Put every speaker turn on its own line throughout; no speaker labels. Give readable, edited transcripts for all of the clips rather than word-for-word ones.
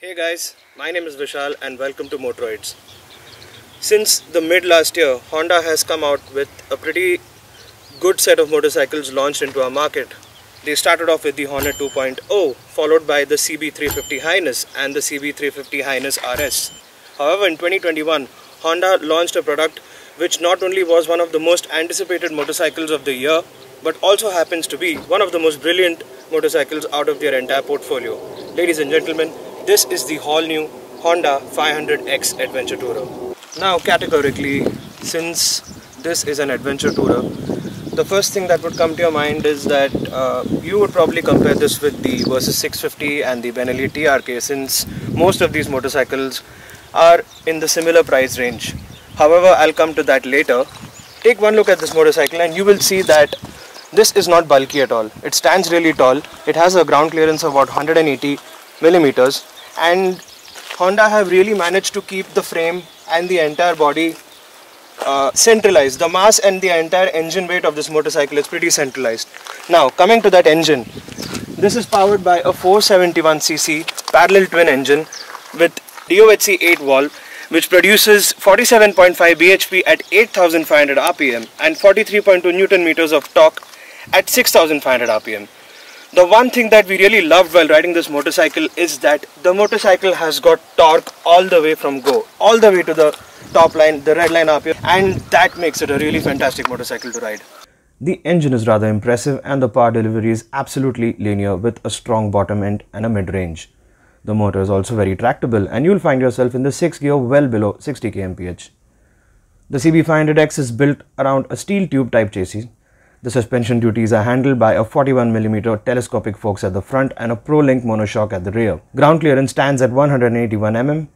Hey guys, my name is Vishal and welcome to Motoroids. Since the mid last year, Honda has come out with a pretty good set of motorcycles launched into our market. They started off with the Hornet 2.0, followed by the CB350 Highness and the CB350 Highness RS. However, in 2021, Honda launched a product which not only was one of the most anticipated motorcycles of the year, but also happens to be one of the most brilliant motorcycles out of their entire portfolio. Ladies and gentlemen, this is the all-new Honda 500X Adventure Tourer. Now, categorically, since this is an adventure tourer, the first thing that would come to your mind is that you would probably compare this with the Versys 650 and the Benelli TRK, since most of these motorcycles are in the similar price range. However, I'll come to that later. Take one look at this motorcycle and you will see that this is not bulky at all. It stands really tall. It has a ground clearance of about 180 millimeters, and Honda have really managed to keep the frame and the entire body centralized. The mass and the entire engine weight of this motorcycle is pretty centralized. Now, coming to that engine, this is powered by a 471cc parallel twin engine with DOHC 8 valve, which produces 47.5 bhp at 8,500 rpm and 43.2 newton meters of torque at 6,500 rpm. The one thing that we really loved while riding this motorcycle is that the motorcycle has got torque all the way from go, all the way to the top line, the red line RPM, and that makes it a really fantastic motorcycle to ride. The engine is rather impressive and the power delivery is absolutely linear with a strong bottom end and a mid-range. The motor is also very tractable and you'll find yourself in the 6th gear well below 60 kmph. The CB500X is built around a steel tube type chassis. The suspension duties are handled by a 41mm telescopic forks at the front and a Pro-Link monoshock at the rear. Ground clearance stands at 181 mm.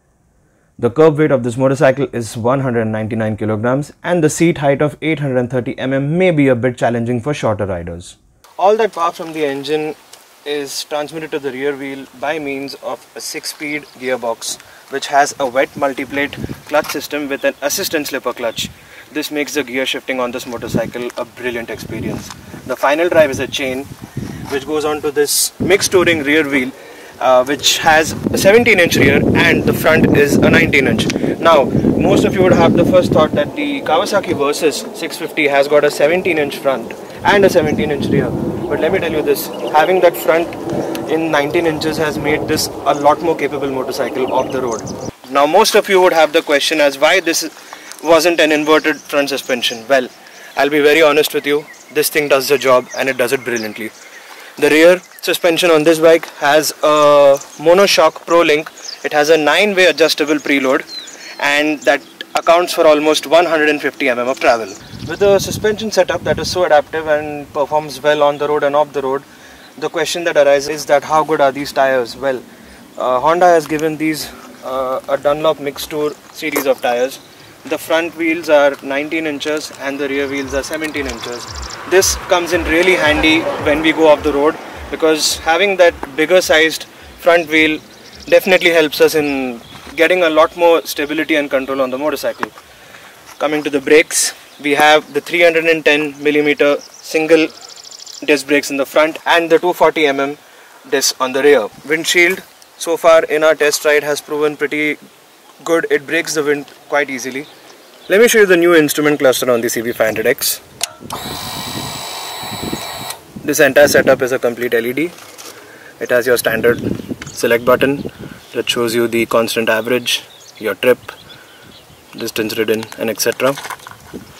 The curb weight of this motorcycle is 199 kilograms and the seat height of 830 mm may be a bit challenging for shorter riders. All that power from the engine is transmitted to the rear wheel by means of a 6-speed gearbox, which has a wet multi-plate clutch system with an assistant slipper clutch. This makes the gear shifting on this motorcycle a brilliant experience. The final drive is a chain which goes onto this mixed touring rear wheel, which has a 17-inch rear and the front is a 19-inch. Now, most of you would have the first thought that the Kawasaki Versys 650 has got a 17-inch front and a 17-inch rear. But let me tell you this, having that front in 19 inches has made this a lot more capable motorcycle off the road. Now, most of you would have the question as why this wasn't an inverted front suspension. Well, I'll be very honest with you, this thing does the job and it does it brilliantly. The rear suspension on this bike has a monoshock Pro-Link. It has a 9-way adjustable preload and that accounts for almost 150 mm of travel. With a suspension setup that is so adaptive and performs well on the road and off the road, the question that arises is that how good are these tires? Well, Honda has given these a Dunlop Mixed Tour series of tires. The front wheels are 19 inches and the rear wheels are 17 inches. This comes in really handy when we go off the road because having that bigger sized front wheel definitely helps us in getting a lot more stability and control on the motorcycle. Coming to the brakes, we have the 310mm single disc brakes in the front and the 240mm disc on the rear. Windshield so far in our test ride has proven pretty good. It breaks the wind quite easily. Let me show you the new instrument cluster on the CB500X. This entire setup is a complete LED. It has your standard select button that shows you the constant average, your trip, distance ridden, and etc.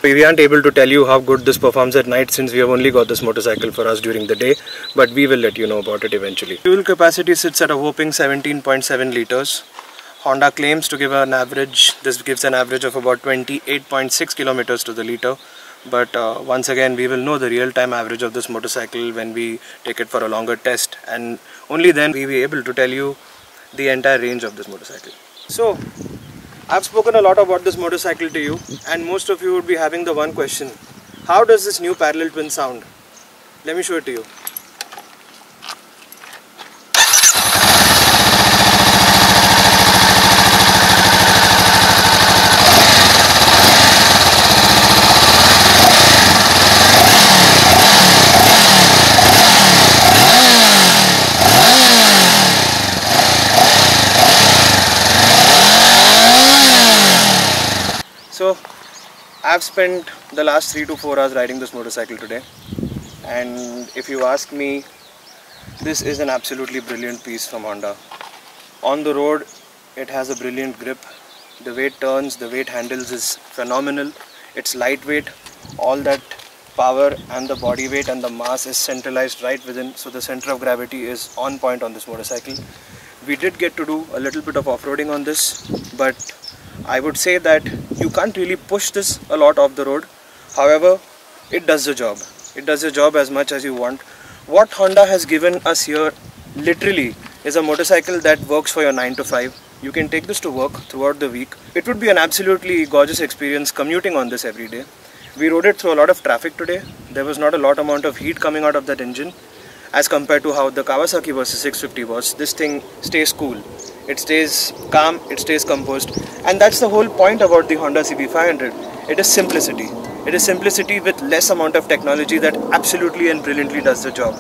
We aren't able to tell you how good this performs at night since we have only got this motorcycle for us during the day, but we will let you know about it eventually. Fuel capacity sits at a whopping 17.7 liters. Honda claims to give an average, this gives an average of about 28.6 kilometers to the liter. But once again, we will know the real-time average of this motorcycle when we take it for a longer test, and only then we will be able to tell you the entire range of this motorcycle. So, I've spoken a lot about this motorcycle to you, and most of you would be having the one question: how does this new parallel twin sound? Let me show it to you. So I've spent the last 3 to 4 hours riding this motorcycle today, and if you ask me, this is an absolutely brilliant piece from Honda. On the road it has a brilliant grip, the way it turns, the way it handles is phenomenal. It's lightweight, all that power and the body weight and the mass is centralized right within, so the center of gravity is on point on this motorcycle. We did get to do a little bit of off-roading on this, but I would say that you can't really push this a lot off the road. However, it does the job. It does the job as much as you want. What Honda has given us here literally is a motorcycle that works for your 9 to 5. You can take this to work throughout the week. It would be an absolutely gorgeous experience commuting on this every day. We rode it through a lot of traffic today. There was not a lot amount of heat coming out of that engine as compared to how the Kawasaki versus 650 was. This thing stays cool. It stays calm, it stays composed, and that's the whole point about the Honda CB500. It is simplicity. It is simplicity with less amount of technology that absolutely and brilliantly does the job.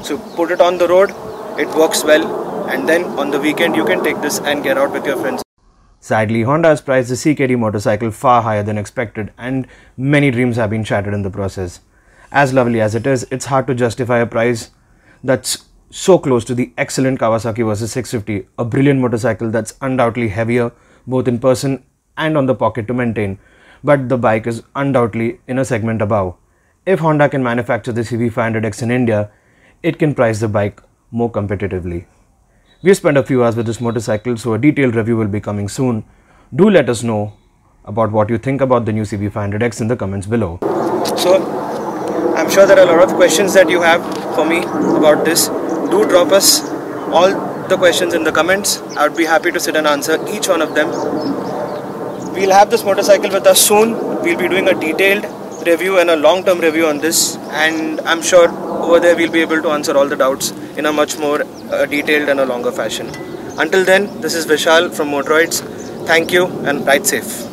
So put it on the road, it works well, and then on the weekend you can take this and get out with your friends. Sadly, Honda has priced the CKD motorcycle far higher than expected, and many dreams have been shattered in the process. As lovely as it is, it's hard to justify a price that's so close to the excellent Kawasaki versus 650, a brilliant motorcycle that's undoubtedly heavier both in person and on the pocket to maintain, but the bike is undoubtedly in a segment above. If Honda can manufacture the CB500X in India, it can price the bike more competitively. We've spent a few hours with this motorcycle, so a detailed review will be coming soon. Do let us know about what you think about the new CB500X in the comments below. So, I'm sure there are a lot of questions that you have for me about this. Do drop us all the questions in the comments. I would be happy to sit and answer each one of them. We'll have this motorcycle with us soon. We'll be doing a detailed review and a long-term review on this, and I'm sure over there we'll be able to answer all the doubts in a much more detailed and a longer fashion. Until then, this is Vishal from Motoroids. Thank you and ride safe.